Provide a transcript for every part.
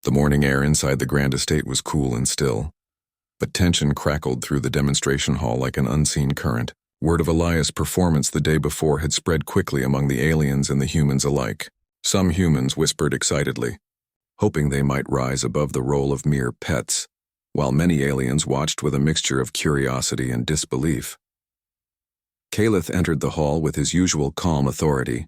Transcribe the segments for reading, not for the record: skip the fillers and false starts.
The morning air inside the grand estate was cool and still, but tension crackled through the demonstration hall like an unseen current. Word of Elias' performance the day before had spread quickly among the aliens and the humans alike. Some humans whispered excitedly, hoping they might rise above the role of mere pets, while many aliens watched with a mixture of curiosity and disbelief. Caliph entered the hall with his usual calm authority,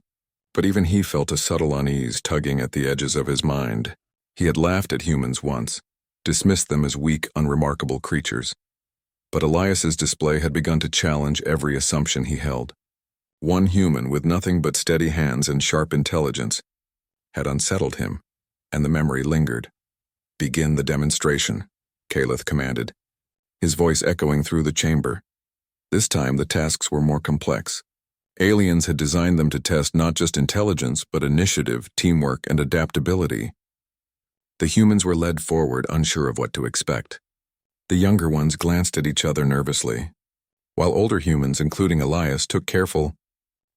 but even he felt a subtle unease tugging at the edges of his mind. He had laughed at humans once, dismissed them as weak, unremarkable creatures. But Elias's display had begun to challenge every assumption he held. One human with nothing but steady hands and sharp intelligence had unsettled him, and the memory lingered. "Begin the demonstration," Caliph commanded, his voice echoing through the chamber. This time the tasks were more complex. Aliens had designed them to test not just intelligence, but initiative, teamwork, and adaptability. The humans were led forward, unsure of what to expect. The younger ones glanced at each other nervously, while older humans, including Elias, took careful,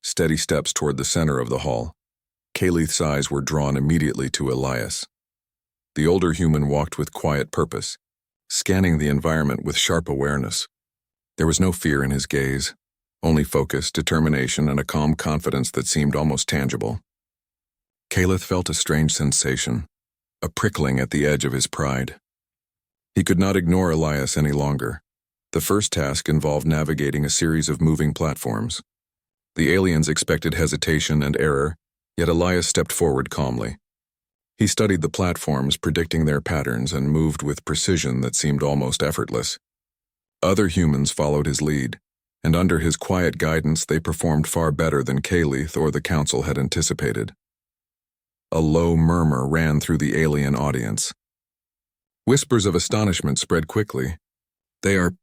steady steps toward the center of the hall. Caliph's eyes were drawn immediately to Elias. The older human walked with quiet purpose, scanning the environment with sharp awareness. There was no fear in his gaze, only focus, determination, and a calm confidence that seemed almost tangible. Caliph felt a strange sensation, a prickling at the edge of his pride. He could not ignore Elias any longer. The first task involved navigating a series of moving platforms. The aliens expected hesitation and error, yet Elias stepped forward calmly. He studied the platforms, predicting their patterns, and moved with precision that seemed almost effortless. Other humans followed his lead, and under his quiet guidance they performed far better than Caliph or the council had anticipated. A low murmur ran through the alien audience. Whispers of astonishment spread quickly. "They are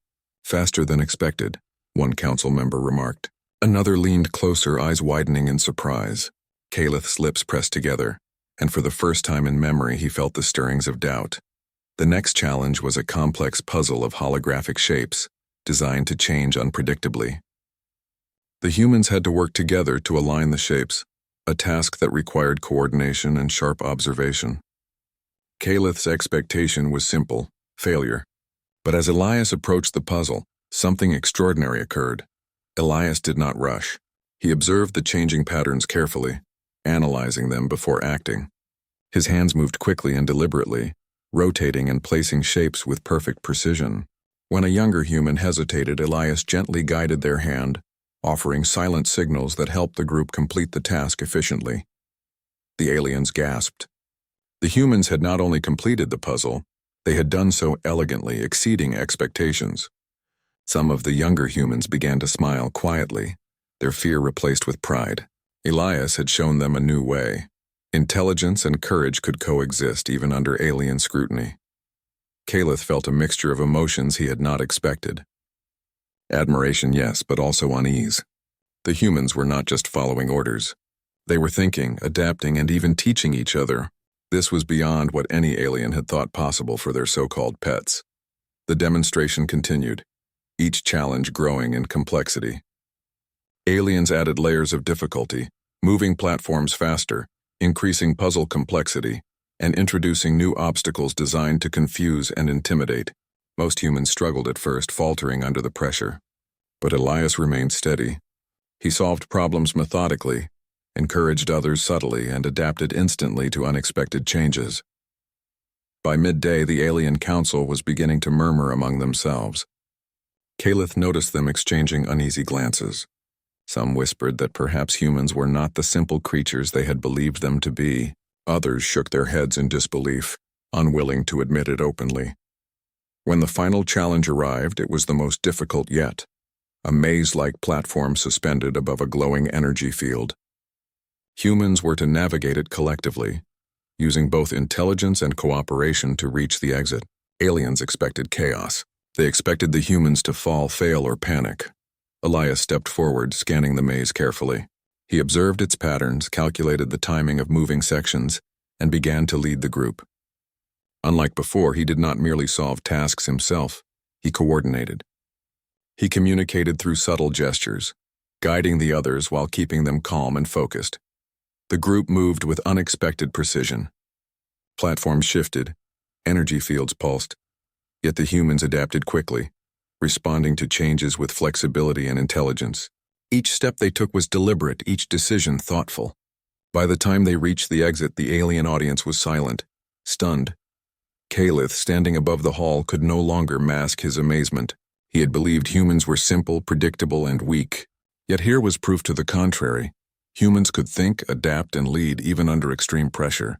faster than expected," one council member remarked. Another leaned closer, eyes widening in surprise. Caliph's lips pressed together, and for the first time in memory he felt the stirrings of doubt. The next challenge was a complex puzzle of holographic shapes, designed to change unpredictably. The humans had to work together to align the shapes, a task that required coordination and sharp observation. Caliph's expectation was simple: failure. But as Elias approached the puzzle, something extraordinary occurred. Elias did not rush. He observed the changing patterns carefully, analyzing them before acting. His hands moved quickly and deliberately, rotating and placing shapes with perfect precision. When a younger human hesitated, Elias gently guided their hand, offering silent signals that helped the group complete the task efficiently. The aliens gasped. The humans had not only completed the puzzle, they had done so elegantly, exceeding expectations. Some of the younger humans began to smile quietly, their fear replaced with pride. Elias had shown them a new way. Intelligence and courage could coexist even under alien scrutiny. Caliph felt a mixture of emotions he had not expected. Admiration, yes, but also unease. The humans were not just following orders. They were thinking, adapting, and even teaching each other. This was beyond what any alien had thought possible for their so-called pets. The demonstration continued, each challenge growing in complexity. Aliens added layers of difficulty, moving platforms faster, increasing puzzle complexity, and introducing new obstacles designed to confuse and intimidate. Most humans struggled at first, faltering under the pressure. But Elias remained steady. He solved problems methodically, encouraged others subtly, and adapted instantly to unexpected changes. By midday, the alien council was beginning to murmur among themselves. Caliph noticed them exchanging uneasy glances. Some whispered that perhaps humans were not the simple creatures they had believed them to be. Others shook their heads in disbelief, unwilling to admit it openly. When the final challenge arrived, it was the most difficult yet, a maze-like platform suspended above a glowing energy field. Humans were to navigate it collectively, using both intelligence and cooperation to reach the exit. Aliens expected chaos. They expected the humans to fall, fail, or panic. Elias stepped forward, scanning the maze carefully. He observed its patterns, calculated the timing of moving sections, and began to lead the group. Unlike before, he did not merely solve tasks himself, he coordinated. He communicated through subtle gestures, guiding the others while keeping them calm and focused. The group moved with unexpected precision. Platforms shifted, energy fields pulsed, yet the humans adapted quickly, responding to changes with flexibility and intelligence. Each step they took was deliberate, each decision thoughtful. By the time they reached the exit, the alien audience was silent, stunned. Calith, standing above the hall, could no longer mask his amazement. He had believed humans were simple, predictable, and weak. Yet here was proof to the contrary. Humans could think, adapt, and lead even under extreme pressure.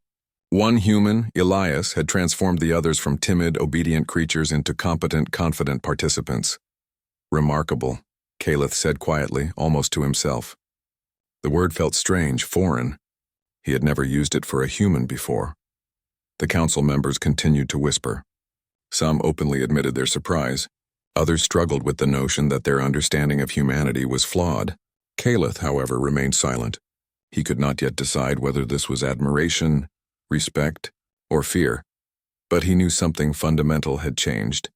One human, Elias, had transformed the others from timid, obedient creatures into competent, confident participants. Remarkable, Calith said quietly, almost to himself. The word felt strange, foreign. He had never used it for a human before. The council members continued to whisper. Some openly admitted their surprise. Others struggled with the notion that their understanding of humanity was flawed. Calith, however, remained silent. He could not yet decide whether this was admiration, respect, or fear. But he knew something fundamental had changed.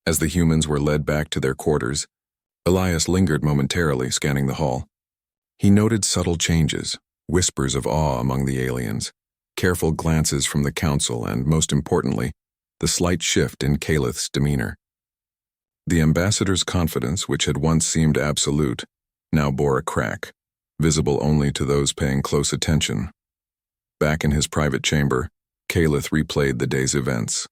As the humans were led back to their quarters, Elias lingered momentarily, scanning the hall. He noted subtle changes, whispers of awe among the aliens, careful glances from the council, and, most importantly, the slight shift in Calith's demeanor. The ambassador's confidence, which had once seemed absolute, now bore a crack, visible only to those paying close attention. Back in his private chamber, Calith replayed the day's events.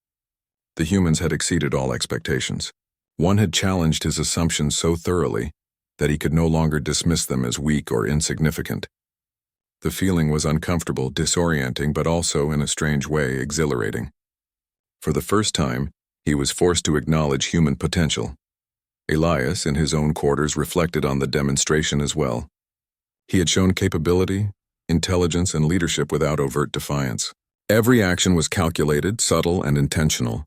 The humans had exceeded all expectations. One had challenged his assumptions so thoroughly that he could no longer dismiss them as weak or insignificant. The feeling was uncomfortable, disorienting, but also, in a strange way, exhilarating. For the first time, he was forced to acknowledge human potential. Elias, in his own quarters, reflected on the demonstration as well. He had shown capability, intelligence, and leadership without overt defiance. Every action was calculated, subtle, and intentional.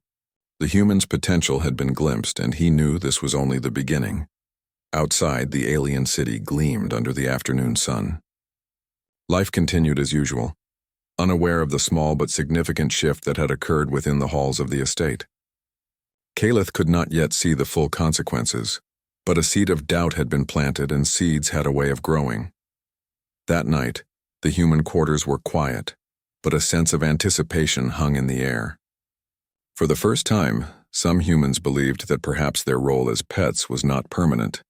The human's potential had been glimpsed, and he knew this was only the beginning. Outside, the alien city gleamed under the afternoon sun. Life continued as usual, unaware of the small but significant shift that had occurred within the halls of the estate. Calith could not yet see the full consequences, but a seed of doubt had been planted, and seeds had a way of growing. That night, the human quarters were quiet, but a sense of anticipation hung in the air. For the first time, some humans believed that perhaps their role as pets was not permanent.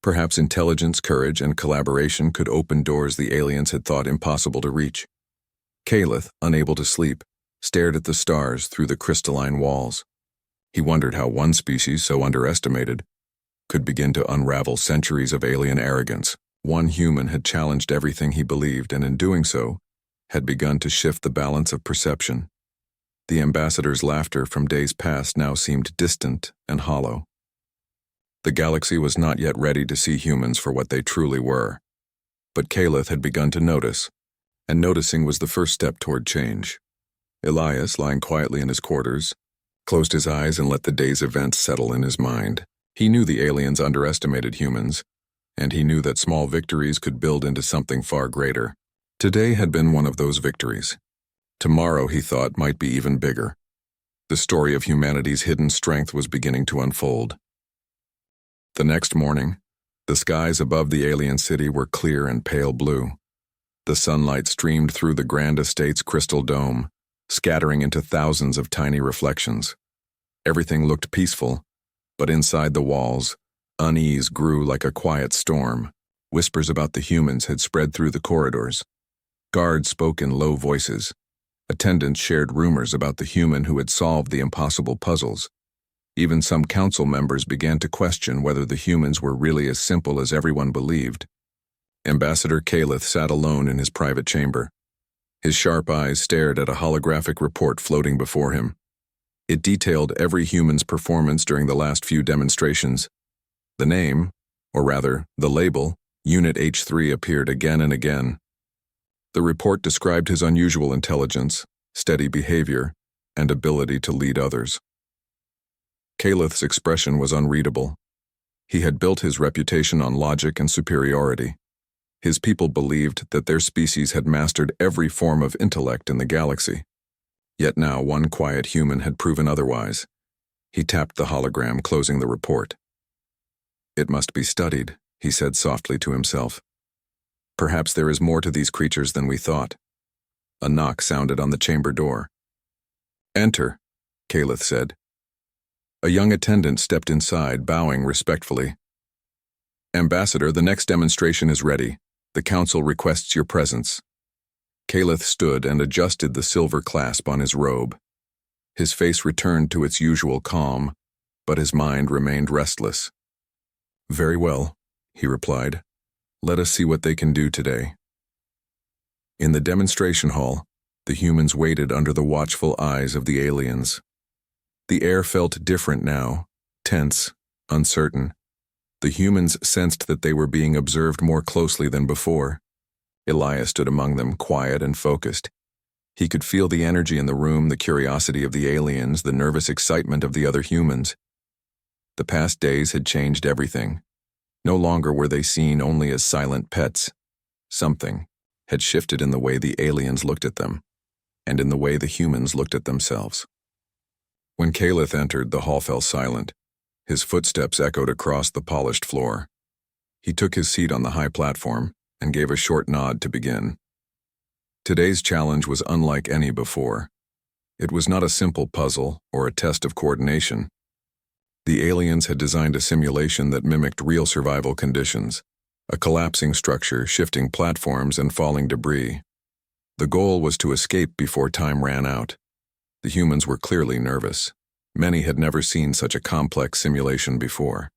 Perhaps intelligence, courage, and collaboration could open doors the aliens had thought impossible to reach. Calith, unable to sleep, stared at the stars through the crystalline walls. He wondered how one species so underestimated could begin to unravel centuries of alien arrogance. One human had challenged everything he believed, and in doing so, had begun to shift the balance of perception. The ambassador's laughter from days past now seemed distant and hollow. The galaxy was not yet ready to see humans for what they truly were. But Calith had begun to notice, and noticing was the first step toward change. Elias, lying quietly in his quarters, closed his eyes and let the day's events settle in his mind. He knew the aliens underestimated humans, and he knew that small victories could build into something far greater. Today had been one of those victories. Tomorrow, he thought, might be even bigger. The story of humanity's hidden strength was beginning to unfold. The next morning, the skies above the alien city were clear and pale blue. The sunlight streamed through the grand estate's crystal dome, scattering into thousands of tiny reflections. Everything looked peaceful, but inside the walls, unease grew like a quiet storm. Whispers about the humans had spread through the corridors. Guards spoke in low voices. Attendants shared rumors about the human who had solved the impossible puzzles. Even some council members began to question whether the humans were really as simple as everyone believed. Ambassador Calith sat alone in his private chamber. His sharp eyes stared at a holographic report floating before him. It detailed every human's performance during the last few demonstrations. The name, or rather, the label, Unit H3 appeared again and again. The report described his unusual intelligence, steady behavior, and ability to lead others. Calith's expression was unreadable. He had built his reputation on logic and superiority. His people believed that their species had mastered every form of intellect in the galaxy. Yet now one quiet human had proven otherwise. He tapped the hologram, closing the report. "It must be studied," he said softly to himself. "Perhaps there is more to these creatures than we thought." A knock sounded on the chamber door. "Enter," Calith said. A young attendant stepped inside, bowing respectfully. "Ambassador, the next demonstration is ready. The Council requests your presence." Calith stood and adjusted the silver clasp on his robe. His face returned to its usual calm, but his mind remained restless. "Very well," he replied. "Let us see what they can do today." In the demonstration hall, the humans waited under the watchful eyes of the aliens. The air felt different now, tense, uncertain. The humans sensed that they were being observed more closely than before. Elias stood among them, quiet and focused. He could feel the energy in the room, the curiosity of the aliens, the nervous excitement of the other humans. The past days had changed everything. No longer were they seen only as silent pets. Something had shifted in the way the aliens looked at them, and in the way the humans looked at themselves. When Calith entered, the hall fell silent. His footsteps echoed across the polished floor. He took his seat on the high platform and gave a short nod to begin. Today's challenge was unlike any before. It was not a simple puzzle or a test of coordination. The aliens had designed a simulation that mimicked real survival conditions, a collapsing structure, shifting platforms, and falling debris. The goal was to escape before time ran out. The humans were clearly nervous. Many had never seen such a complex simulation before.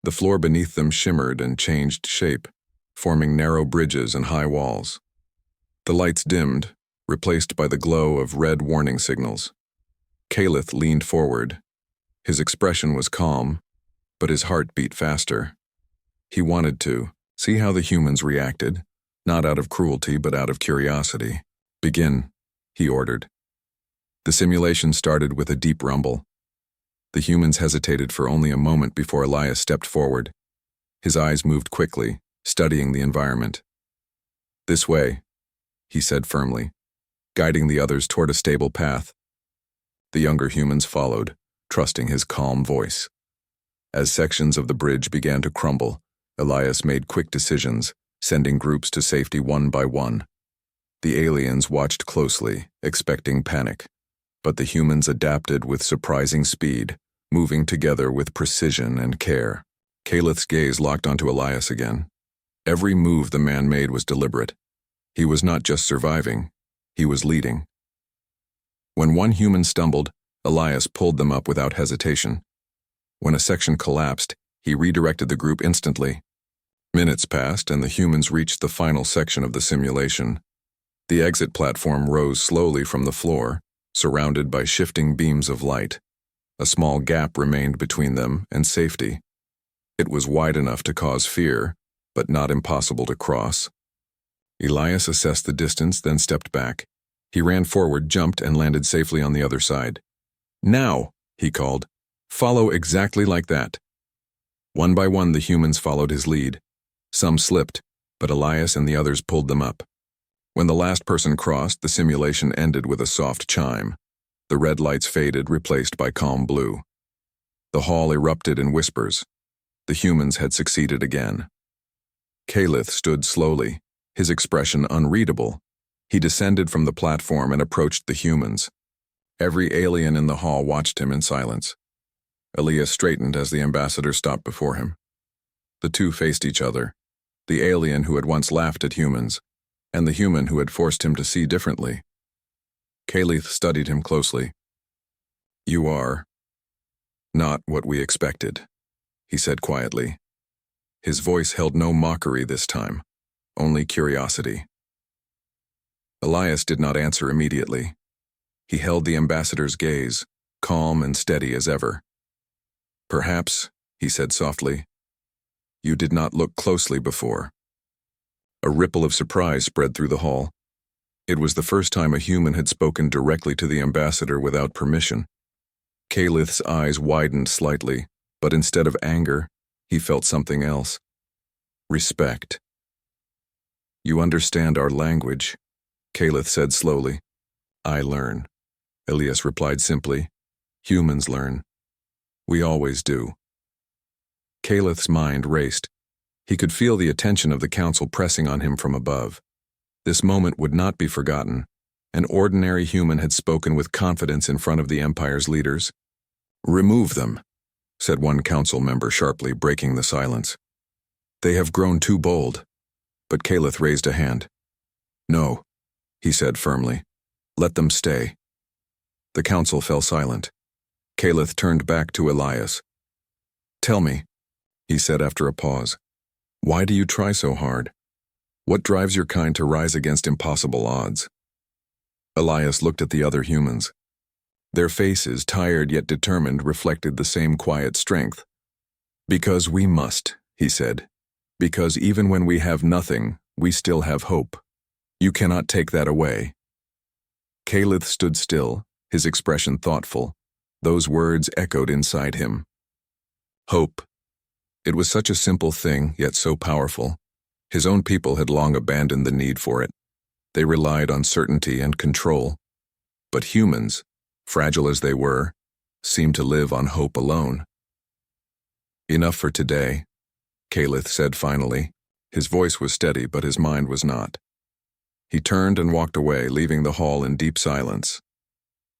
The floor beneath them shimmered and changed shape, forming narrow bridges and high walls. The lights dimmed, replaced by the glow of red warning signals. Calith leaned forward. His expression was calm, but his heart beat faster. He wanted to see how the humans reacted, not out of cruelty but out of curiosity. "Begin," he ordered. The simulation started with a deep rumble. The humans hesitated for only a moment before Elias stepped forward. His eyes moved quickly, studying the environment. "This way," he said firmly, guiding the others toward a stable path. The younger humans followed, trusting his calm voice. As sections of the bridge began to crumble, Elias made quick decisions, sending groups to safety one by one. The aliens watched closely, expecting panic. But the humans adapted with surprising speed, moving together with precision and care. Calith's gaze locked onto Elias again. Every move the man made was deliberate. He was not just surviving, he was leading. When one human stumbled, Elias pulled them up without hesitation. When a section collapsed, he redirected the group instantly. Minutes passed and the humans reached the final section of the simulation. The exit platform rose slowly from the floor, surrounded by shifting beams of light. A small gap remained between them and safety. It was wide enough to cause fear, but not impossible to cross. Elias assessed the distance, then stepped back. He ran forward, jumped, and landed safely on the other side. "Now," he called. "Follow exactly like that." One by one, the humans followed his lead. Some slipped, but Elias and the others pulled them up. When the last person crossed, the simulation ended with a soft chime. The red lights faded, replaced by calm blue. The hall erupted in whispers. The humans had succeeded again. Calith stood slowly, his expression unreadable. He descended from the platform and approached the humans. Every alien in the hall watched him in silence. Elias straightened as the ambassador stopped before him. The two faced each other, the alien who had once laughed at humans, and the human who had forced him to see differently. Calith studied him closely. "You are not what we expected," he said quietly. His voice held no mockery this time, only curiosity. Elias did not answer immediately. He held the ambassador's gaze, calm and steady as ever. "Perhaps," he said softly, "you did not look closely before." A ripple of surprise spread through the hall. It was the first time a human had spoken directly to the ambassador without permission. Calith's eyes widened slightly, but instead of anger, he felt something else. Respect. "You understand our language," Calith said slowly. "I learn," Elias replied simply. "Humans learn. We always do." Calith's mind raced. He could feel the attention of the council pressing on him from above. This moment would not be forgotten. An ordinary human had spoken with confidence in front of the Empire's leaders. "Remove them," said one council member sharply, breaking the silence. "They have grown too bold." But Calith raised a hand. "No," he said firmly. "Let them stay." The council fell silent. Calith turned back to Elias. "Tell me," he said after a pause, "why do you try so hard? What drives your kind to rise against impossible odds?" Elias looked at the other humans. Their faces, tired yet determined, reflected the same quiet strength. "Because we must," he said. "Because even when we have nothing, we still have hope. You cannot take that away." Calith stood still, his expression thoughtful. Those words echoed inside him. Hope. It was such a simple thing, yet so powerful. His own people had long abandoned the need for it. They relied on certainty and control. But humans, fragile as they were, seemed to live on hope alone. "Enough for today," Calith said finally. His voice was steady, but his mind was not. He turned and walked away, leaving the hall in deep silence.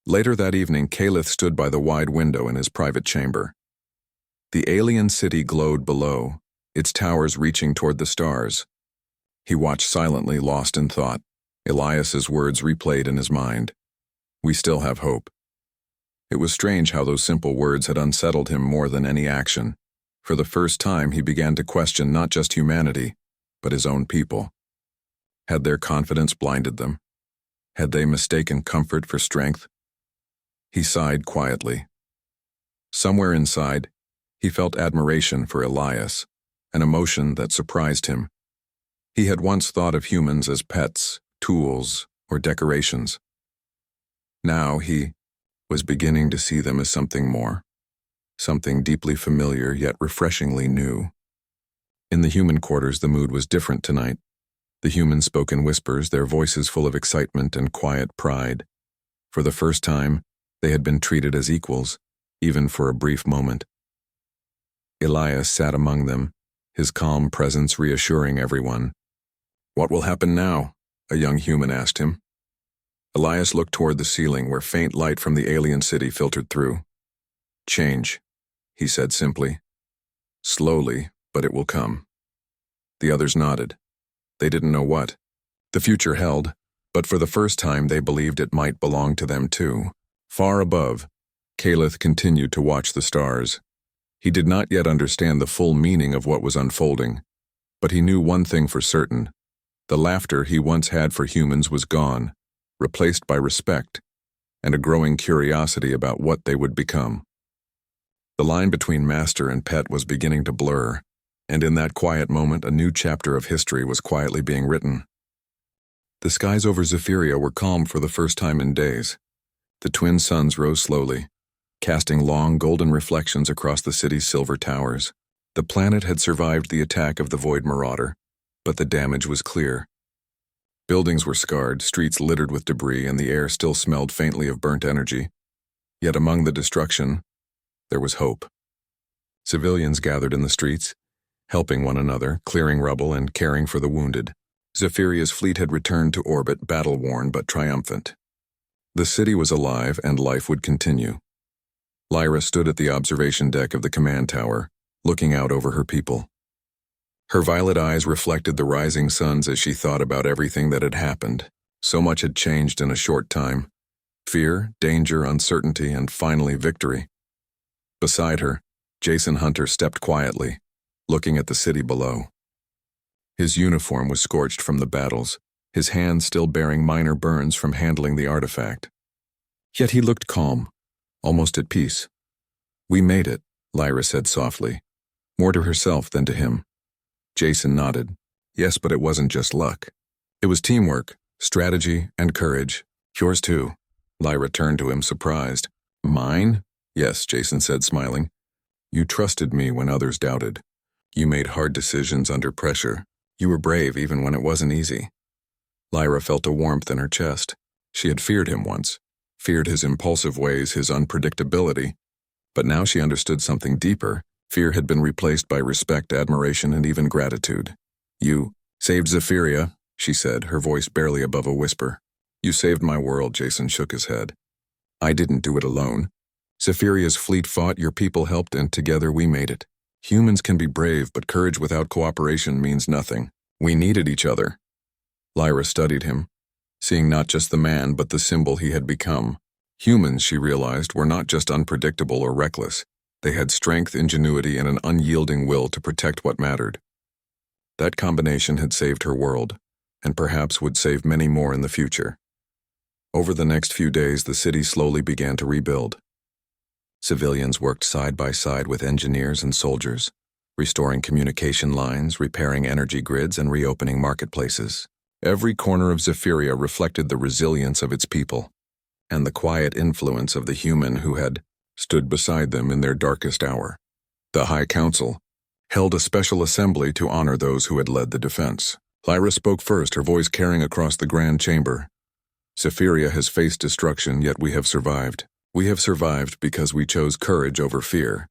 Later that evening, Calith stood by the wide window in his private chamber. The alien city glowed below, its towers reaching toward the stars. He watched silently, lost in thought. Elias's words replayed in his mind. "We still have hope." It was strange how those simple words had unsettled him more than any action. For the first time, he began to question not just humanity, but his own people. Had their confidence blinded them? Had they mistaken comfort for strength? He sighed quietly. Somewhere inside, he felt admiration for Elias, an emotion that surprised him. He had once thought of humans as pets, tools, or decorations. Now he was beginning to see them as something more, something deeply familiar yet refreshingly new. In the human quarters, the mood was different tonight. The humans spoke in whispers, their voices full of excitement and quiet pride. For the first time, they had been treated as equals, even for a brief moment. Elias sat among them, his calm presence reassuring everyone. "What will happen now?" a young human asked him. Elias looked toward the ceiling where faint light from the alien city filtered through. "Change," he said simply. "Slowly, but it will come." The others nodded. They didn't know what the future held, but for the first time they believed it might belong to them too. Far above, Calith continued to watch the stars. He did not yet understand the full meaning of what was unfolding, but he knew one thing for certain. The laughter he once had for humans was gone, replaced by respect and a growing curiosity about what they would become. The line between master and pet was beginning to blur, and in that quiet moment a new chapter of history was quietly being written. The skies over Zephyria were calm for the first time in days. The twin suns rose slowly, casting long golden reflections across the city's silver towers. The planet had survived the attack of the Void Marauder, but the damage was clear. Buildings were scarred, streets littered with debris, and the air still smelled faintly of burnt energy. Yet among the destruction, there was hope. Civilians gathered in the streets, helping one another, clearing rubble and caring for the wounded. Zephyria's fleet had returned to orbit, battle-worn but triumphant. The city was alive, and life would continue. Lyra stood at the observation deck of the command tower, looking out over her people. Her violet eyes reflected the rising suns as she thought about everything that had happened. So much had changed in a short time. Fear, danger, uncertainty, and finally victory. Beside her, Jason Hunter stepped quietly, looking at the city below. His uniform was scorched from the battles, his hands still bearing minor burns from handling the artifact. Yet he looked calm, almost at peace. "We made it," Lyra said softly, more to herself than to him. Jason nodded. "Yes, but it wasn't just luck. It was teamwork, strategy, and courage. Yours too." Lyra turned to him, surprised. "Mine?" "Yes," Jason said, smiling. "You trusted me when others doubted. You made hard decisions under pressure. You were brave even when it wasn't easy." Lyra felt a warmth in her chest. She had feared him once, feared his impulsive ways, his unpredictability. But now she understood something deeper. Fear had been replaced by respect, admiration, and even gratitude. "You saved Zephyria," she said, her voice barely above a whisper. You saved my world, Jason shook his head. I didn't do it alone. Zephyria's fleet fought, your people helped, and together we made it. Humans can be brave, but courage without cooperation means nothing. We needed each other. Lyra studied him, seeing not just the man, but the symbol he had become. Humans, she realized, were not just unpredictable or reckless. They had strength, ingenuity, and an unyielding will to protect what mattered. That combination had saved her world, and perhaps would save many more in the future. Over the next few days, the city slowly began to rebuild. Civilians worked side by side with engineers and soldiers, restoring communication lines, repairing energy grids, and reopening marketplaces. Every corner of Zephyria reflected the resilience of its people, and the quiet influence of the human who had stood beside them in their darkest hour. The High Council held a special assembly to honor those who had led the defense. Lyra spoke first, her voice carrying across the grand chamber. Zephyria has faced destruction, yet we have survived. We have survived because we chose courage over fear,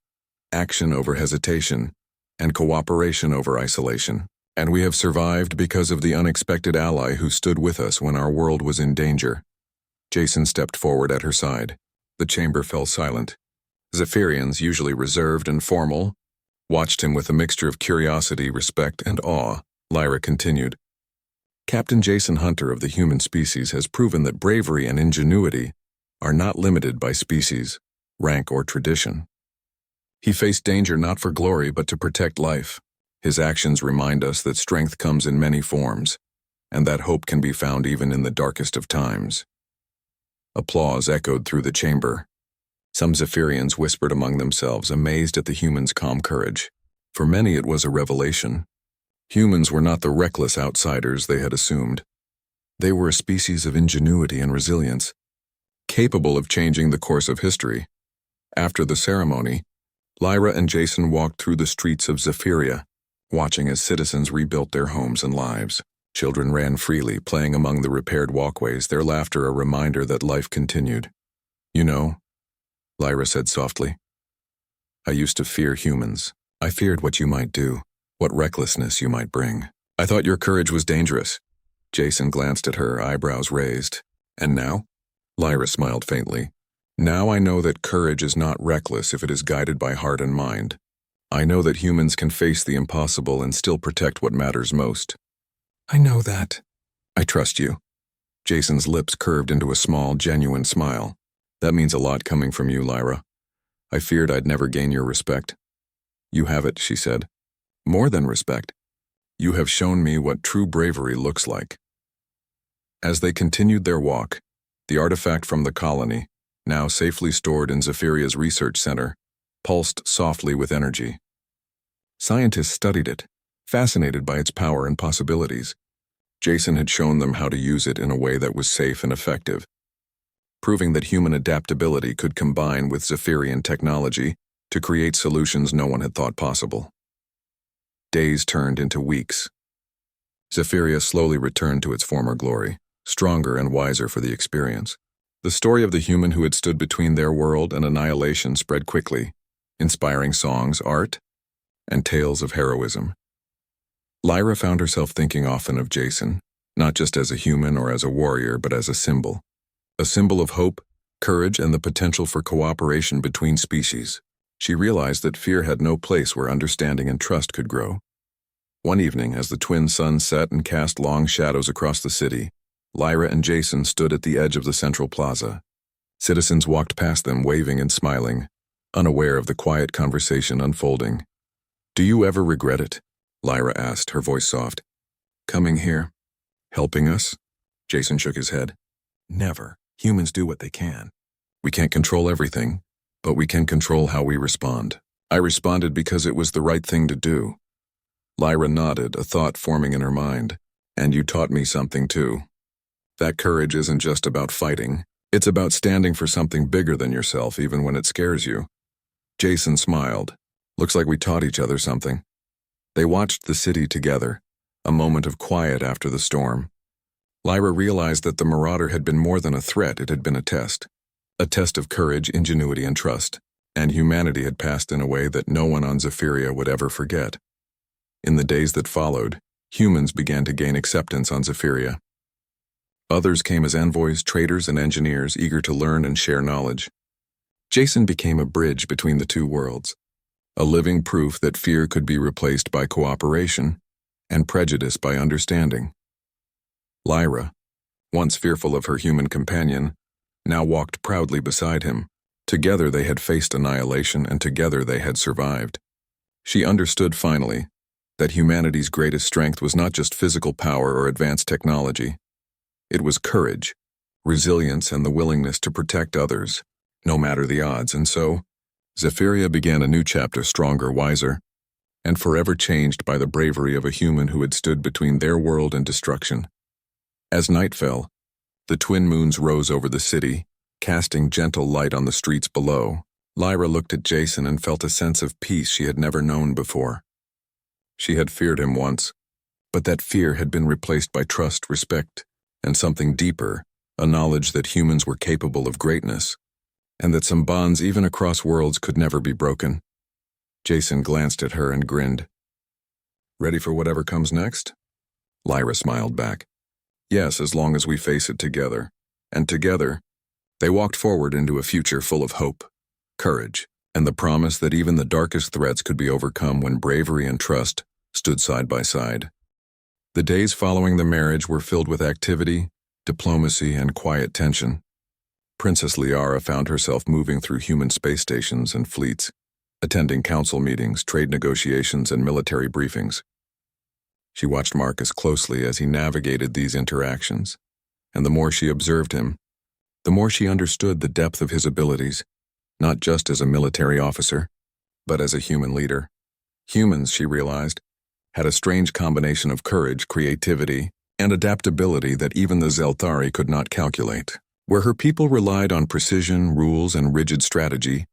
action over hesitation, and cooperation over isolation. And we have survived because of the unexpected ally who stood with us when our world was in danger. Jason stepped forward at her side. The chamber fell silent. Zephyrians, usually reserved and formal, watched him with a mixture of curiosity, respect, and awe. Lyra continued. Captain Jason Hunter of the human species has proven that bravery and ingenuity are not limited by species, rank, or tradition. He faced danger not for glory but to protect life. His actions remind us that strength comes in many forms, and that hope can be found even in the darkest of times. Applause echoed through the chamber. Some Zephyrians whispered among themselves, amazed at the humans' calm courage. For many it was a revelation. Humans were not the reckless outsiders they had assumed. They were a species of ingenuity and resilience, capable of changing the course of history. After the ceremony, Lyra and Jason walked through the streets of Zephyria, watching as citizens rebuilt their homes and lives. Children ran freely, playing among the repaired walkways, their laughter a reminder that life continued. You know, Lyra said softly, I used to fear humans. I feared what you might do, what recklessness you might bring. I thought your courage was dangerous. Jason glanced at her, eyebrows raised. And now? Lyra smiled faintly. Now I know that courage is not reckless if it is guided by heart and mind. I know that humans can face the impossible and still protect what matters most. I know that. I trust you. Jason's lips curved into a small, genuine smile. That means a lot coming from you, Lyra. I feared I'd never gain your respect. You have it, she said. More than respect. You have shown me what true bravery looks like. As they continued their walk, the artifact from the colony, now safely stored in Zephyria's research center, pulsed softly with energy. Scientists studied it, fascinated by its power and possibilities. Jason had shown them how to use it in a way that was safe and effective, proving that human adaptability could combine with Zephyrian technology to create solutions no one had thought possible. Days turned into weeks. Zephyria slowly returned to its former glory, stronger and wiser for the experience. The story of the human who had stood between their world and annihilation spread quickly, inspiring songs, art, and tales of heroism. Lyra found herself thinking often of Jason, not just as a human or as a warrior, but as a symbol of hope, courage, and the potential for cooperation between species. She realized that fear had no place where understanding and trust could grow. One evening, as the twin suns set and cast long shadows across the city, Lyra and Jason stood at the edge of the central plaza. Citizens walked past them, waving and smiling, unaware of the quiet conversation unfolding. Do you ever regret it? Lyra asked, her voice soft. Coming here? Helping us? Jason shook his head. Never. Humans do what they can. We can't control everything, but we can control how we respond. I responded because it was the right thing to do. Lyra nodded, a thought forming in her mind. And you taught me something too. That courage isn't just about fighting. It's about standing for something bigger than yourself, even when it scares you. Jason smiled. Looks like we taught each other something. They watched the city together, a moment of quiet after the storm. Lyra realized that the Marauder had been more than a threat, it had been a test of courage, ingenuity, and trust, and humanity had passed in a way that no one on Zephyria would ever forget. In the days that followed, humans began to gain acceptance on Zephyria. Others came as envoys, traders, and engineers eager to learn and share knowledge. Jason became a bridge between the two worlds, a living proof that fear could be replaced by cooperation and prejudice by understanding. Lyra, once fearful of her human companion, now walked proudly beside him. Together they had faced annihilation, and together they had survived. She understood finally that humanity's greatest strength was not just physical power or advanced technology. It was courage, resilience, and the willingness to protect others, no matter the odds. And so, Zephyria began a new chapter, stronger, wiser, and forever changed by the bravery of a human who had stood between their world and destruction. As night fell, the twin moons rose over the city, casting gentle light on the streets below. Lyra looked at Jason and felt a sense of peace she had never known before. She had feared him once, but that fear had been replaced by trust, respect, and something deeper, a knowledge that humans were capable of greatness, and that some bonds even across worlds could never be broken. Jason glanced at her and grinned. "Ready for whatever comes next?" Lyra smiled back. "Yes, as long as we face it together." And together, they walked forward into a future full of hope, courage, and the promise that even the darkest threats could be overcome when bravery and trust stood side by side. The days following the marriage were filled with activity, diplomacy, and quiet tension. Princess Liara found herself moving through human space stations and fleets, attending council meetings, trade negotiations, and military briefings. She watched Marcus closely as he navigated these interactions, and the more she observed him, the more she understood the depth of his abilities, not just as a military officer, but as a human leader. Humans, she realized, had a strange combination of courage, creativity, and adaptability that even the Zelthari could not calculate. Where her people relied on precision, rules, and rigid strategy,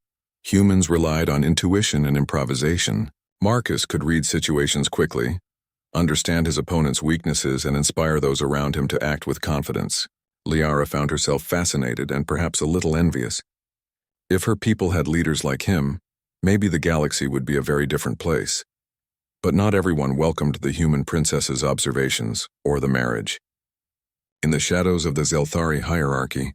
humans relied on intuition and improvisation. Marcus could read situations quickly, understand his opponent's weaknesses, and inspire those around him to act with confidence. Liara found herself fascinated and perhaps a little envious. If her people had leaders like him, maybe the galaxy would be a very different place. But not everyone welcomed the human princess's observations or the marriage. In the shadows of the Zelthari hierarchy,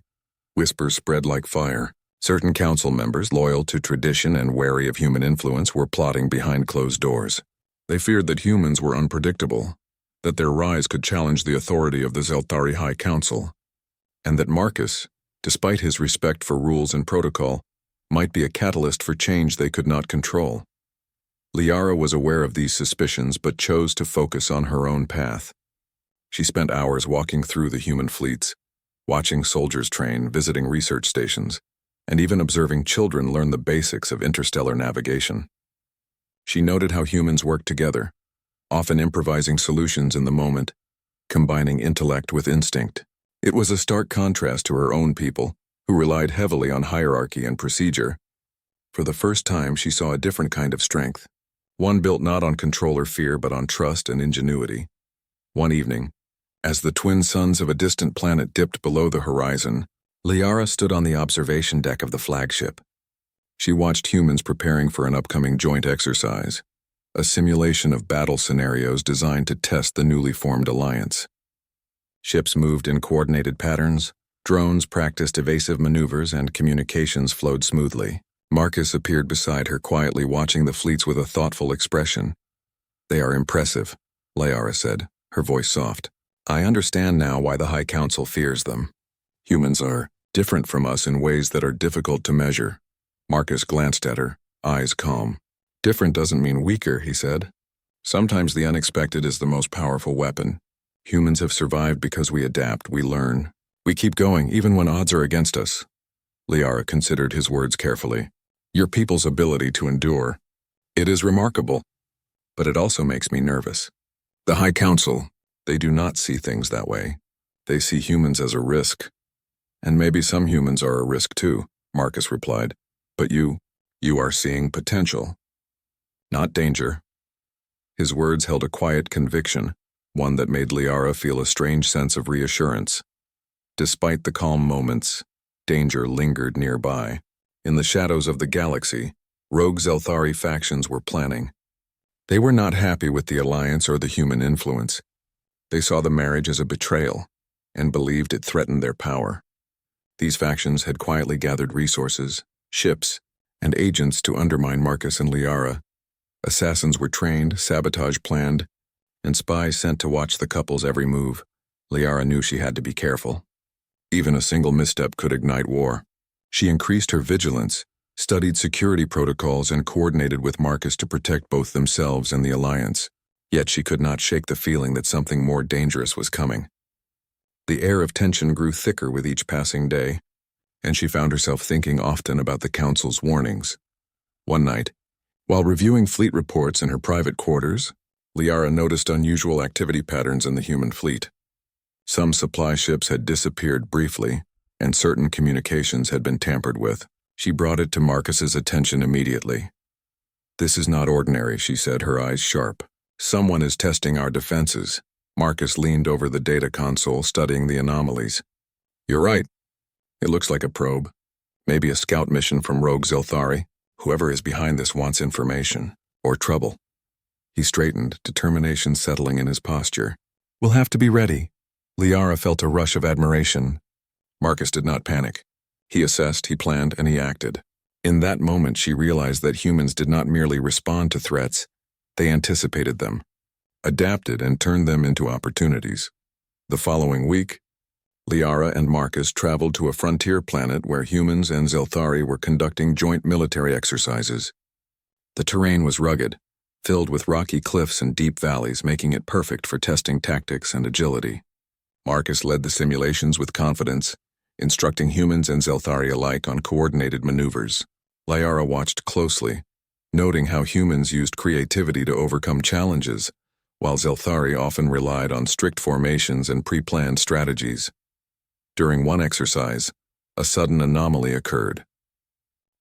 whispers spread like fire. Certain council members, loyal to tradition and wary of human influence, were plotting behind closed doors. They feared that humans were unpredictable, that their rise could challenge the authority of the Zelthari High Council, and that Marcus, despite his respect for rules and protocol, might be a catalyst for change they could not control. Liara was aware of these suspicions but chose to focus on her own path. She spent hours walking through the human fleets, watching soldiers train, visiting research stations, and even observing children learn the basics of interstellar navigation. She noted how humans worked together, often improvising solutions in the moment, combining intellect with instinct. It was a stark contrast to her own people, who relied heavily on hierarchy and procedure. For the first time, she saw a different kind of strength, one built not on control or fear but on trust and ingenuity. One evening, as the twin suns of a distant planet dipped below the horizon, Liara stood on the observation deck of the flagship. She watched humans preparing for an upcoming joint exercise, a simulation of battle scenarios designed to test the newly formed alliance. Ships moved in coordinated patterns, drones practiced evasive maneuvers, and communications flowed smoothly. Marcus appeared beside her, quietly watching the fleets with a thoughtful expression. "They are impressive," Liara said, her voice soft. "I understand now why the High Council fears them. Humans are different from us in ways that are difficult to measure." Marcus glanced at her, eyes calm. "Different doesn't mean weaker," he said. "Sometimes the unexpected is the most powerful weapon. Humans have survived because we adapt, we learn. We keep going even when odds are against us." Liara considered his words carefully. "Your people's ability to endure. It is remarkable, but it also makes me nervous. The High Council, they do not see things that way. They see humans as a risk. And maybe some humans are a risk too," Marcus replied. "But you are seeing potential, not danger." His words held a quiet conviction, one that made Liara feel a strange sense of reassurance. Despite the calm moments, danger lingered nearby. In the shadows of the galaxy, rogue Zelthari factions were planning. They were not happy with the alliance or the human influence. They saw the marriage as a betrayal and believed it threatened their power. These factions had quietly gathered resources, ships, and agents to undermine Marcus and Liara. Assassins were trained, sabotage planned, and spies sent to watch the couple's every move. Liara knew she had to be careful. Even a single misstep could ignite war. She increased her vigilance, studied security protocols, and coordinated with Marcus to protect both themselves and the Alliance. Yet she could not shake the feeling that something more dangerous was coming. The air of tension grew thicker with each passing day, and she found herself thinking often about the Council's warnings. One night, while reviewing fleet reports in her private quarters, Liara noticed unusual activity patterns in the human fleet. Some supply ships had disappeared briefly, and certain communications had been tampered with. She brought it to Marcus's attention immediately. "This is not ordinary," she said, her eyes sharp. "Someone is testing our defenses." Marcus leaned over the data console, studying the anomalies. "You're right. It looks like a probe. Maybe a scout mission from rogue Zelthari. Whoever is behind this wants information. Or trouble." He straightened, determination settling in his posture. "We'll have to be ready." Liara felt a rush of admiration. Marcus did not panic. He assessed, he planned, and he acted. In that moment, she realized that humans did not merely respond to threats, they anticipated them, adapted, and turned them into opportunities. The following week, Liara and Marcus traveled to a frontier planet where humans and Zelthari were conducting joint military exercises. The terrain was rugged, filled with rocky cliffs and deep valleys, making it perfect for testing tactics and agility. Marcus led the simulations with confidence, instructing humans and Zelthari alike on coordinated maneuvers. Liara watched closely, noting how humans used creativity to overcome challenges, while Zelthari often relied on strict formations and pre-planned strategies. During one exercise, a sudden anomaly occurred.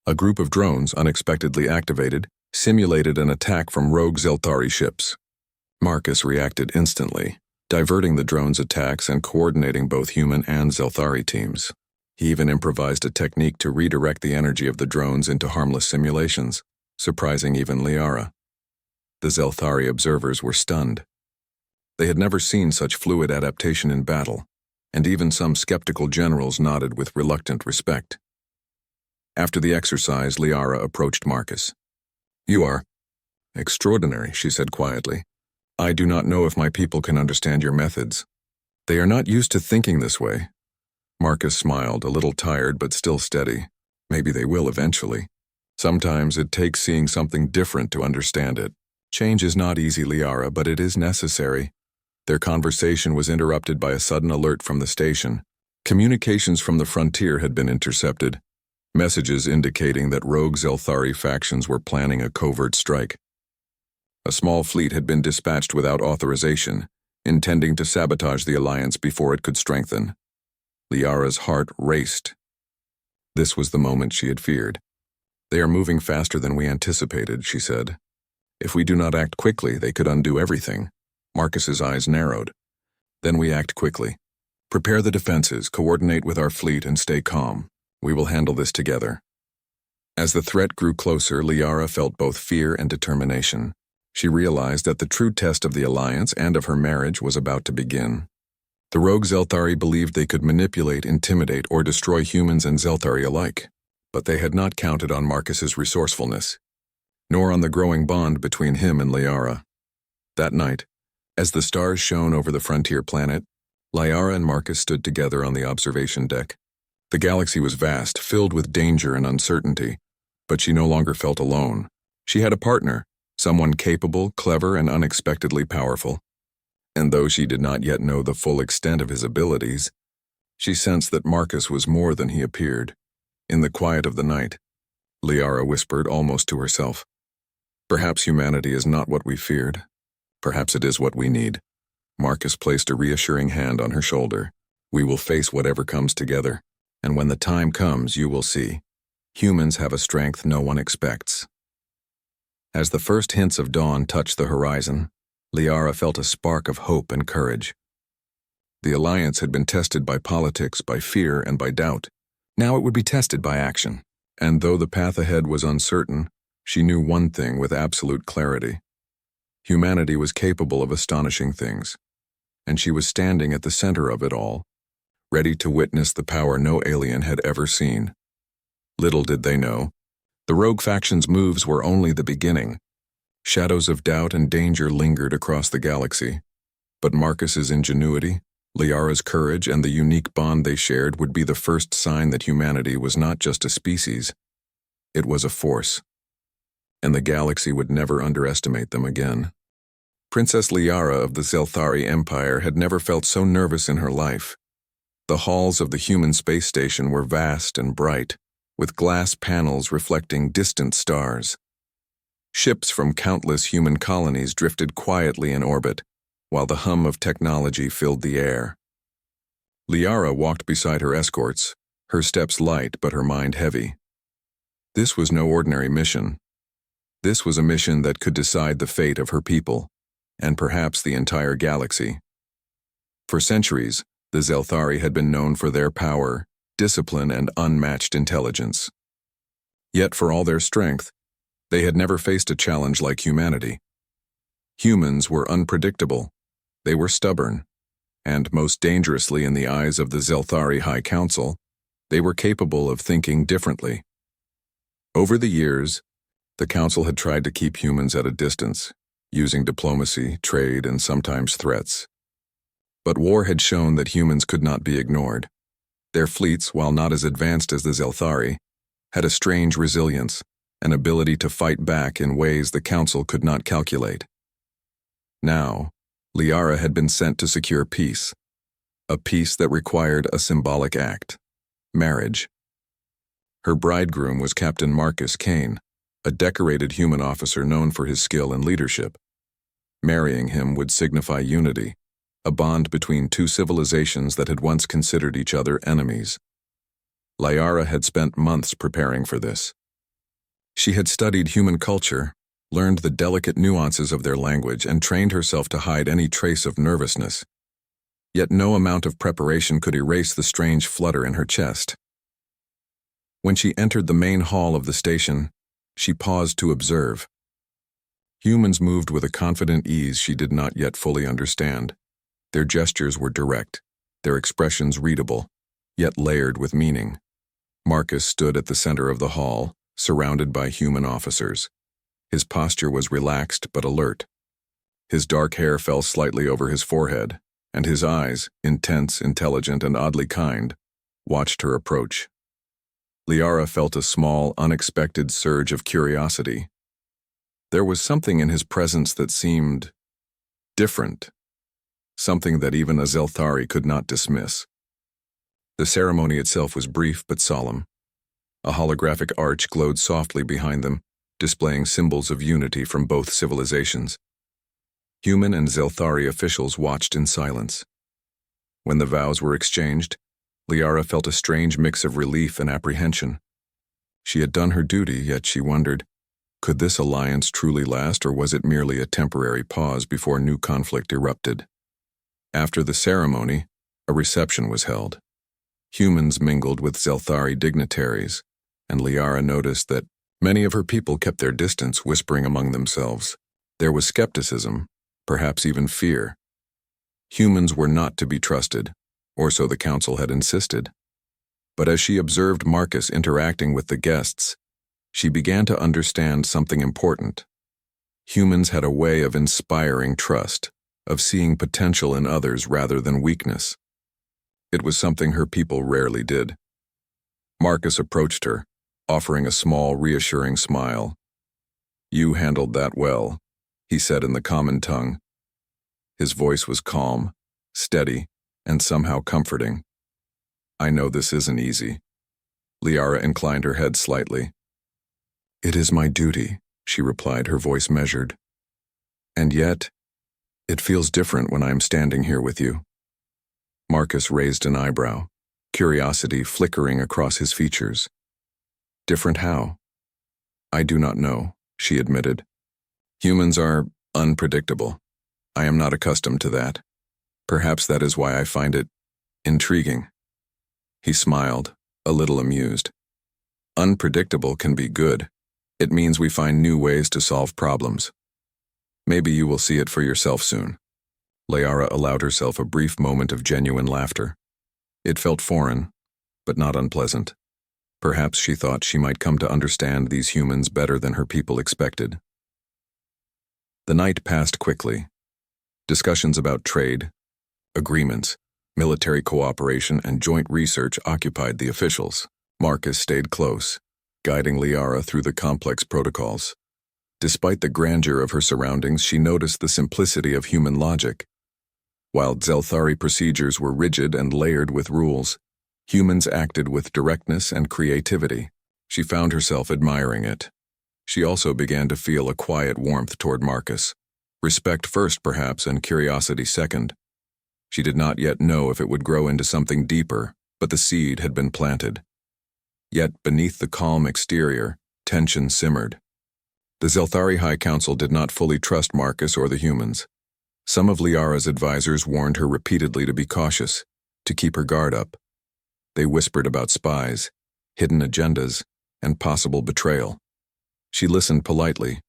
A group of drones, unexpectedly activated, simulated an attack from rogue Zelthari ships. Marcus reacted instantly, diverting the drones' attacks and coordinating both human and Zelthari teams. He even improvised a technique to redirect the energy of the drones into harmless simulations, surprising even Liara. The Zelthari observers were stunned. They had never seen such fluid adaptation in battle, and even some skeptical generals nodded with reluctant respect. After the exercise, Liara approached Marcus. "You are extraordinary," she said quietly. "I do not know if my people can understand your methods. They are not used to thinking this way." Marcus smiled, a little tired but still steady. "Maybe they will eventually. Sometimes it takes seeing something different to understand it. Change is not easy, Liara, but it is necessary." Their conversation was interrupted by a sudden alert from the station. Communications from the frontier had been intercepted, messages indicating that rogue Zelthari factions were planning a covert strike. A small fleet had been dispatched without authorization, intending to sabotage the alliance before it could strengthen. Liara's heart raced. This was the moment she had feared. "They are moving faster than we anticipated," she said. "If we do not act quickly, they could undo everything." Marcus's eyes narrowed. "Then we act quickly. Prepare the defenses, coordinate with our fleet, and stay calm. We will handle this together." As the threat grew closer, Liara felt both fear and determination. She realized that the true test of the alliance and of her marriage was about to begin. The rogue Zelthari believed they could manipulate, intimidate, or destroy humans and Zelthari alike, but they had not counted on Marcus's resourcefulness, nor on the growing bond between him and Liara. That night, as the stars shone over the frontier planet, Liara and Marcus stood together on the observation deck. The galaxy was vast, filled with danger and uncertainty, but she no longer felt alone. She had a partner, someone capable, clever, and unexpectedly powerful. And though she did not yet know the full extent of his abilities, she sensed that Marcus was more than he appeared. In the quiet of the night, Liara whispered almost to herself, "Perhaps humanity is not what we feared. Perhaps it is what we need." Marcus placed a reassuring hand on her shoulder. "We will face whatever comes together, and when the time comes, you will see. Humans have a strength no one expects." As the first hints of dawn touched the horizon, Liara felt a spark of hope and courage. The alliance had been tested by politics, by fear, and by doubt. Now it would be tested by action. And though the path ahead was uncertain, she knew one thing with absolute clarity. Humanity was capable of astonishing things, and she was standing at the center of it all, ready to witness the power no alien had ever seen. Little did they know, the rogue faction's moves were only the beginning. Shadows of doubt and danger lingered across the galaxy, but Marcus's ingenuity, Liara's courage, and the unique bond they shared would be the first sign that humanity was not just a species, it was a force, and the galaxy would never underestimate them again. Princess Liara of the Zelthari Empire had never felt so nervous in her life. The halls of the human space station were vast and bright, with glass panels reflecting distant stars. Ships from countless human colonies drifted quietly in orbit, while the hum of technology filled the air. Liara walked beside her escorts, her steps light but her mind heavy. This was no ordinary mission. This was a mission that could decide the fate of her people, and perhaps the entire galaxy. For centuries, the Zelthari had been known for their power, discipline, and unmatched intelligence. Yet for all their strength, they had never faced a challenge like humanity. Humans were unpredictable, they were stubborn, and most dangerously in the eyes of the Zelthari High Council, they were capable of thinking differently. Over the years, the Council had tried to keep humans at a distance, using diplomacy, trade, and sometimes threats. But war had shown that humans could not be ignored. Their fleets, while not as advanced as the Zelthari, had a strange resilience, an ability to fight back in ways the Council could not calculate. Now, Liara had been sent to secure peace, a peace that required a symbolic act: marriage. Her bridegroom was Captain Marcus Kane, a decorated human officer known for his skill and leadership. Marrying him would signify unity, a bond between two civilizations that had once considered each other enemies. Liara had spent months preparing for this. She had studied human culture, learned the delicate nuances of their language, and trained herself to hide any trace of nervousness. Yet no amount of preparation could erase the strange flutter in her chest. When she entered the main hall of the station, she paused to observe. Humans moved with a confident ease she did not yet fully understand. Their gestures were direct, their expressions readable, yet layered with meaning. Marcus stood at the center of the hall, surrounded by human officers. His posture was relaxed but alert. His dark hair fell slightly over his forehead, and his eyes, intense, intelligent, and oddly kind, watched her approach. Liara felt a small, unexpected surge of curiosity. There was something in his presence that seemed different, something that even a Zelthari could not dismiss. The ceremony itself was brief but solemn. A holographic arch glowed softly behind them, displaying symbols of unity from both civilizations. Human and Zelthari officials watched in silence. When the vows were exchanged, Liara felt a strange mix of relief and apprehension. She had done her duty, yet she wondered, could this alliance truly last, or was it merely a temporary pause before new conflict erupted? After the ceremony, a reception was held. Humans mingled with Zelthari dignitaries, and Liara noticed that many of her people kept their distance, whispering among themselves. There was skepticism, perhaps even fear. Humans were not to be trusted, or so the Council had insisted. But as she observed Marcus interacting with the guests, she began to understand something important. Humans had a way of inspiring trust, of seeing potential in others rather than weakness. It was something her people rarely did. Marcus approached her, offering a small, reassuring smile. "You handled that well," he said in the common tongue. His voice was calm, steady, and somehow comforting. "I know this isn't easy." Liara inclined her head slightly. "It is my duty," she replied, her voice measured. "And yet, it feels different when I am standing here with you." Marcus raised an eyebrow, curiosity flickering across his features. "Different how?" "I do not know," she admitted. "Humans are unpredictable. I am not accustomed to that. Perhaps that is why I find it intriguing." He smiled, a little amused. "Unpredictable can be good. It means we find new ways to solve problems." Maybe you will see it for yourself soon. Liara allowed herself a brief moment of genuine laughter. It felt foreign, but not unpleasant. Perhaps she thought she might come to understand these humans better than her people expected. The night passed quickly. Discussions about trade, agreements, military cooperation, and joint research occupied the officials. Marcus stayed close, guiding Liara through the complex protocols. Despite the grandeur of her surroundings, she noticed the simplicity of human logic. While Zelthari procedures were rigid and layered with rules, humans acted with directness and creativity. She found herself admiring it. She also began to feel a quiet warmth toward Marcus. Respect first, perhaps, and curiosity second. She did not yet know if it would grow into something deeper, but the seed had been planted. Yet, beneath the calm exterior, tension simmered. The Zelthari High Council did not fully trust Marcus or the humans. Some of Liara's advisors warned her repeatedly to be cautious, to keep her guard up. They whispered about spies, hidden agendas, and possible betrayal. She listened politely,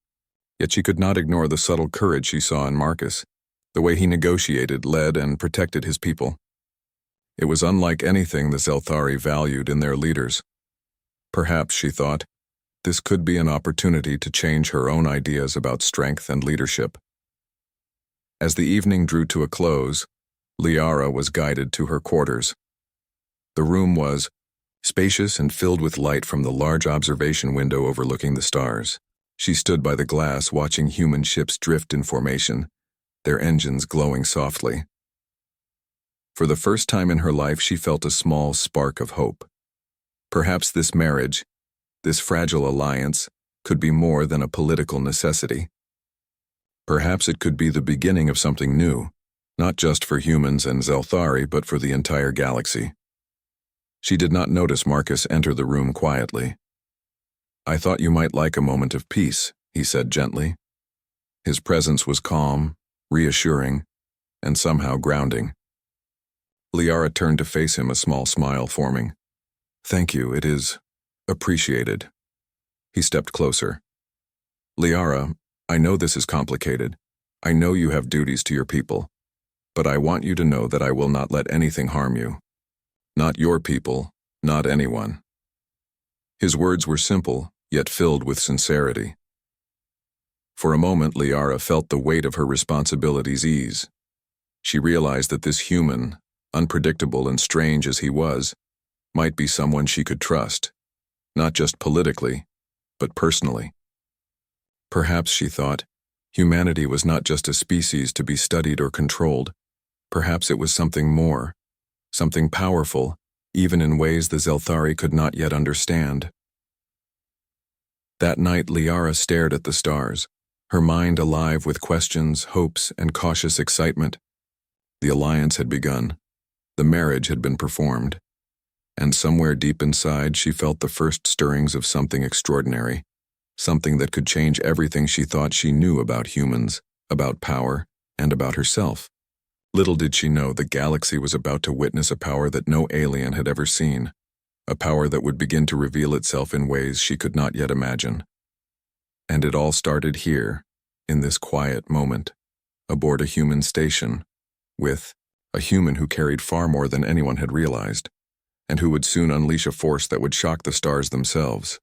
yet she could not ignore the subtle courage she saw in Marcus, the way he negotiated, led, and protected his people. It was unlike anything the Zelthari valued in their leaders. Perhaps, she thought, this could be an opportunity to change her own ideas about strength and leadership. As the evening drew to a close, Liara was guided to her quarters. The room was spacious and filled with light from the large observation window overlooking the stars. She stood by the glass watching human ships drift in formation, their engines glowing softly. For the first time in her life, she felt a small spark of hope. Perhaps this marriage, this fragile alliance, could be more than a political necessity. Perhaps it could be the beginning of something new, not just for humans and Zelthari, but for the entire galaxy. She did not notice Marcus enter the room quietly. "I thought you might like a moment of peace," he said gently. His presence was calm, reassuring, and somehow grounding. Liara turned to face him, a small smile forming. "Thank you, it is appreciated." He stepped closer. "Liara, I know this is complicated. I know you have duties to your people. But I want you to know that I will not let anything harm you. Not your people, not anyone." His words were simple, yet filled with sincerity. For a moment, Liara felt the weight of her responsibilities ease. She realized that this human, unpredictable and strange as he was, might be someone she could trust, not just politically, but personally. Perhaps, she thought, humanity was not just a species to be studied or controlled. Perhaps it was something more, something powerful, even in ways the Zelthari could not yet understand. That night, Liara stared at the stars, her mind alive with questions, hopes, and cautious excitement. The alliance had begun. The marriage had been performed. And somewhere deep inside, she felt the first stirrings of something extraordinary, something that could change everything she thought she knew about humans, about power, and about herself. Little did she know the galaxy was about to witness a power that no alien had ever seen, a power that would begin to reveal itself in ways she could not yet imagine. And it all started here, in this quiet moment, aboard a human station, with a human who carried far more than anyone had realized, and who would soon unleash a force that would shock the stars themselves.